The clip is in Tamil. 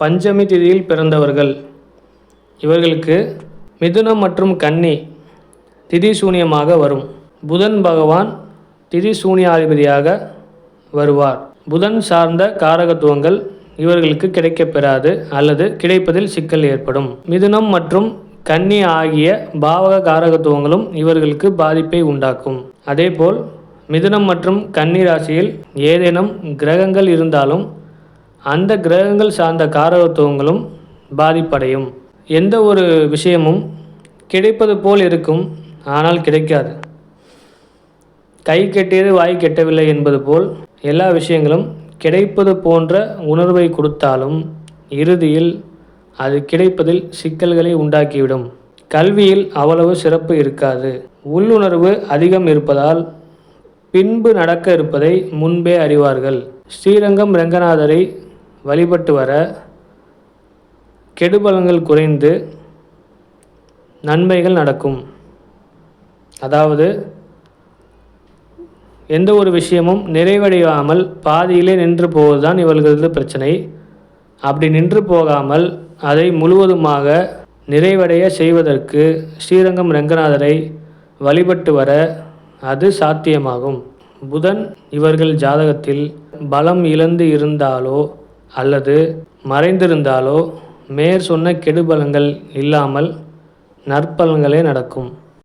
பஞ்சமி திதியில் பிறந்தவர்கள் இவர்களுக்கு மிதுனம் மற்றும் கன்னி திதி சூனியமாக வரும். புதன் பகவான் திதி சூனியாதிபதியாக வருவார். புதன் சார்ந்த காரகத்துவங்கள் இவர்களுக்கு கிடைக்கப்பெறாது அல்லது கிடைப்பதில் சிக்கல் ஏற்படும். மிதுனம் மற்றும் கன்னி ஆகிய பாவக காரகத்துவங்களும் இவர்களுக்கு பாதிப்பை உண்டாக்கும். அதேபோல் மிதுனம் மற்றும் கன்னி ராசியில் ஏதேனும் கிரகங்கள் இருந்தாலும் அந்த கிரகங்கள் சார்ந்த காரகத்துவங்களும் பாதிப்படையும். எந்த ஒரு விஷயமும் கிடைப்பது போல் இருக்கும், ஆனால் கிடைக்காது. கை கெட்டியது வாய் கெட்டவில்லை என்பது போல் எல்லா விஷயங்களும் கிடைப்பது போன்ற உணர்வை கொடுத்தாலும் இறுதியில் அது கிடைப்பதில் சிக்கல்களை உண்டாக்கிவிடும். கல்வியில் அவ்வளவு சிறப்பு இருக்காது. உள்ளுணர்வு அதிகம் இருப்பதால் பின்பு நடக்க இருப்பதை முன்பே அறிவார்கள். ஸ்ரீரங்கம் ரெங்கநாதரை வழிபட்டு வர கெடுபலங்கள் குறைந்து நன்மைகள் நடக்கும். அதாவது எந்த ஒரு விஷயமும் நிறைவடையாமல் பாதியிலே நின்று போவதுதான் இவர்களது பிரச்சனை. அப்படி நின்று போகாமல் அதை முழுவதுமாக நிறைவடைய செய்வதற்கு ஸ்ரீரங்கம் ரெங்கநாதரை வழிபட்டு வர அது சாத்தியமாகும். புதன் இவர்கள் ஜாதகத்தில் பலம் இழந்து இருந்தாலோ அல்லது மறைந்திருந்தாலோ மேற் சொன்ன கெடுபலங்கள் இல்லாமல் நற்பலன்களே நடக்கும்.